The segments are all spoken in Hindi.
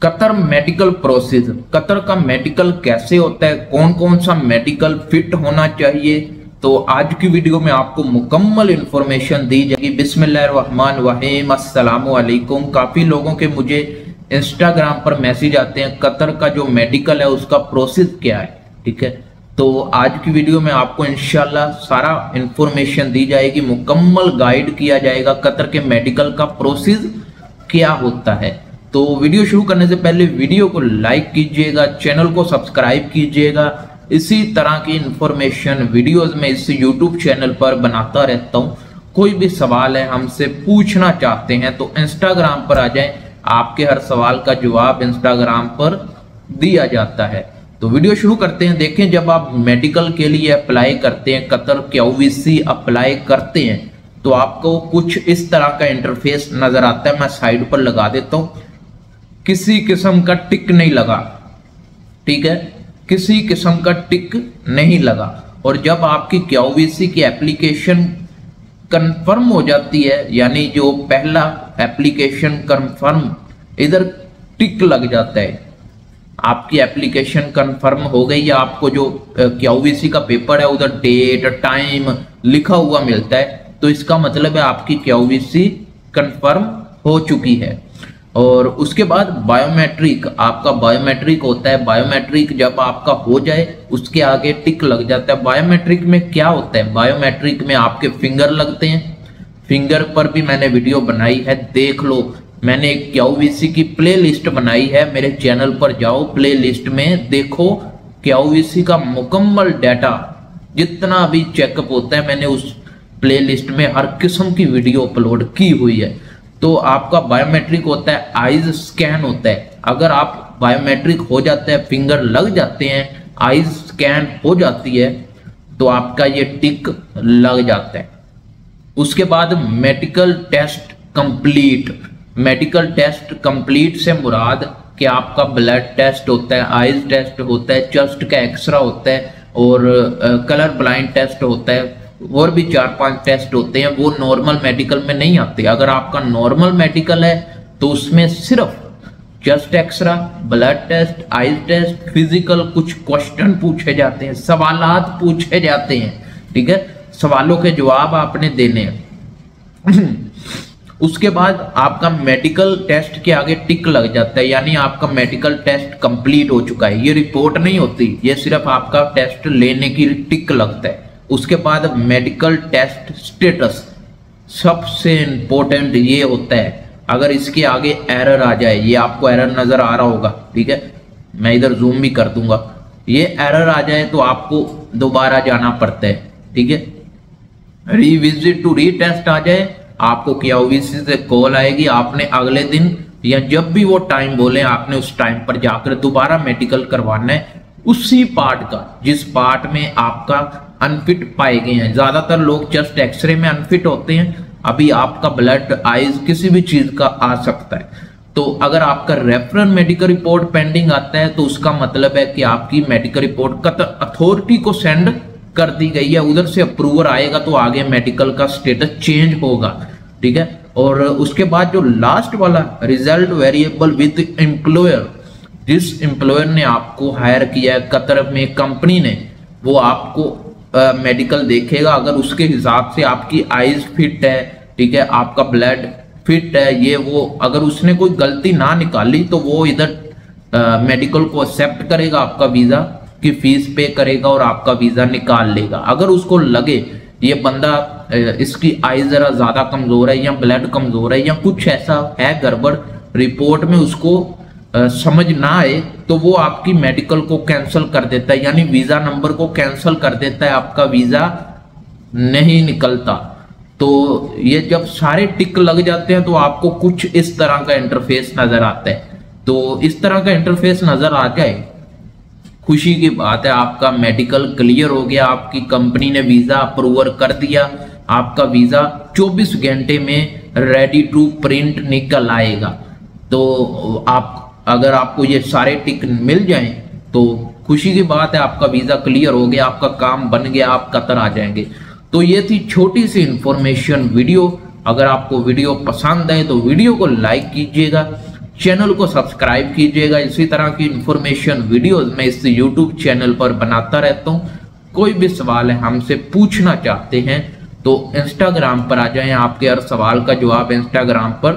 कतर मेडिकल प्रोसेस, कतर का मेडिकल कैसे होता है, कौन कौन सा मेडिकल फिट होना चाहिए, तो आज की वीडियो में आपको मुकम्मल इंफॉर्मेशन दी जाएगी। बिस्मिल्लाहिर्रहमानिर्रहीम, अस्सलामु अलैकुम। काफी लोगों के मुझे इंस्टाग्राम पर मैसेज आते हैं कतर का जो मेडिकल है उसका प्रोसेस क्या है, ठीक है। तो आज की वीडियो में आपको इंशाल्लाह सारा इंफॉर्मेशन दी जाएगी, मुकम्मल गाइड किया जाएगा कतर के मेडिकल का प्रोसेस क्या होता है। तो वीडियो शुरू करने से पहले वीडियो को लाइक कीजिएगा, चैनल को सब्सक्राइब कीजिएगा। इसी तरह की इंफॉर्मेशन वीडियोस में इस यूट्यूब चैनल पर बनाता रहता हूँ। कोई भी सवाल है हमसे पूछना चाहते हैं तो इंस्टाग्राम पर आ जाएं, आपके हर सवाल का जवाब इंस्टाग्राम पर दिया जाता है। तो वीडियो शुरू करते हैं। देखें, जब आप मेडिकल के लिए अप्लाई करते हैं, कतर QVC अप्लाई करते हैं, तो आपको कुछ इस तरह का इंटरफेस नजर आता है। मैं साइड पर लगा देता हूं। किसी किस्म का टिक नहीं लगा, ठीक है, किसी किस्म का टिक नहीं लगा। और जब आपकी QVC की एप्लीकेशन कंफर्म हो जाती है, यानी जो पहला एप्लीकेशन कंफर्म, इधर टिक लग जाता है, आपकी एप्लीकेशन कंफर्म हो गई, या आपको जो QVC का पेपर है उधर डेट टाइम लिखा हुआ मिलता है, तो इसका मतलब है आपकी QVC कंफर्म हो चुकी है। और उसके बाद बायोमेट्रिक, आपका बायोमेट्रिक होता है। बायोमेट्रिक जब आपका हो जाए उसके आगे टिक लग जाता है। बायोमेट्रिक में क्या होता है, बायोमेट्रिक में आपके फिंगर लगते हैं। फिंगर पर भी मैंने वीडियो बनाई है, देख लो। मैंने एक QVC की प्ले लिस्ट बनाई है, मेरे चैनल पर जाओ, प्ले लिस्ट में देखो QVC का मुकम्मल डाटा जितना भी चेकअप होता है, मैंने उस प्ले लिस्ट में हर किस्म की वीडियो अपलोड की हुई है। तो आपका बायोमेट्रिक होता है, आईज स्कैन होता है। अगर आप बायोमेट्रिक हो जाता है, फिंगर लग जाते हैं, आईज स्कैन हो जाती है, तो आपका ये टिक लग जाता है। उसके बाद medical test complete. Medical test complete से मुराद कि आपका ब्लड टेस्ट होता है, आईज टेस्ट होता है, चेस्ट का एक्सरा होता है, और कलर ब्लाइंड टेस्ट होता है, और भी 4-5 टेस्ट होते हैं। वो नॉर्मल मेडिकल में नहीं आते। अगर आपका नॉर्मल मेडिकल है तो उसमें सिर्फ chest x-ray, blood test, eyes test, physical, कुछ क्वेश्चन पूछे जाते हैं, सवालात पूछे जाते हैं, ठीक है। सवालों के जवाब आपने देने हैं। उसके बाद आपका मेडिकल टेस्ट के आगे टिक लग जाता है, यानी आपका मेडिकल टेस्ट कंप्लीट हो चुका है। ये रिपोर्ट नहीं होती, ये सिर्फ आपका टेस्ट लेने की टिक लगता है। उसके बाद मेडिकल टेस्ट स्टेटस, सबसे इंपॉर्टेंट ये होता है। अगर इसके आगे एरर आ जाए, ये आपको एरर नजर आ रहा होगा, ठीक है, मैं इधर जूम भी कर दूंगा, ये एरर आ जाए तो आपको दोबारा जाना पड़ता है, ठीक है। रिविजिट टू रीटेस्ट आ जाए, आपको QVC से कॉल आएगी, आपने अगले दिन या जब भी वो टाइम बोले आपने उस टाइम पर जाकर दोबारा मेडिकल करवाना है, उसी पार्ट का जिस पार्ट में आपका अनफिट पाए गए हैं। ज्यादातर लोग चेस्ट एक्सरे में अनफिट होते हैं, अभी आपका ब्लड, आईज, किसी भी चीज का आ सकता है। तो अगर आपका रेफरल मेडिकल रिपोर्ट पेंडिंग आता है तो उसका मतलब है कि आपकी मेडिकल रिपोर्ट कतर अथॉरिटी को सेंड कर दी गई है, उधर से अप्रूवर आएगा तो आगे मेडिकल का स्टेटस चेंज होगा, ठीक है। और उसके बाद जो लास्ट वाला रिजल्ट वेरिएबल विद एम्प्लॉयर, जिस एम्प्लॉयर ने आपको हायर किया है कतर में कंपनी ने, वो आपको मेडिकल देखेगा। अगर उसके हिसाब से आपकी आईज फिट है, ठीक है, आपका ब्लड फिट है, ये वो, अगर उसने कोई गलती ना निकाली तो वो इधर मेडिकल को एक्सेप्ट करेगा, आपका वीजा की फीस पे करेगा और आपका वीजा निकाल लेगा। अगर उसको लगे ये बंदा, इसकी आईज जरा ज्यादा कमजोर है, या ब्लड कमजोर है, या कुछ ऐसा है गड़बड़ रिपोर्ट में, उसको समझ ना आए, तो वो आपकी मेडिकल को कैंसिल कर देता है, यानी वीजा नंबर को कैंसिल कर देता है, आपका वीजा नहीं निकलता। तो ये जब सारे टिक लग जाते हैं तो आपको कुछ इस तरह का इंटरफेस नजर आता है। तो इस तरह का इंटरफेस नजर आ जाए, खुशी की बात है, आपका मेडिकल क्लियर हो गया, आपकी कंपनी ने वीजा अप्रूवल कर दिया, आपका वीजा 24 घंटे में रेडी टू प्रिंट निकल आएगा। तो आप, अगर आपको ये सारे टिक मिल जाएं तो खुशी की बात है, आपका वीजा क्लियर हो गया, आपका काम बन गया, आप कतर आ जाएंगे। तो ये थी छोटी सी इंफॉर्मेशन वीडियो। अगर आपको वीडियो पसंद आए तो वीडियो को लाइक कीजिएगा, चैनल को सब्सक्राइब कीजिएगा। इसी तरह की इंफॉर्मेशन वीडियोस मैं इस यूट्यूब चैनल पर बनाता रहता हूँ। कोई भी सवाल है हमसे पूछना चाहते हैं तो इंस्टाग्राम पर आ जाएं, आपके हर सवाल का जवाब इंस्टाग्राम पर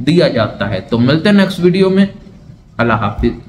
दिया जाता है। तो मिलते हैं नेक्स्ट वीडियो में। अल्लाह हाफिज।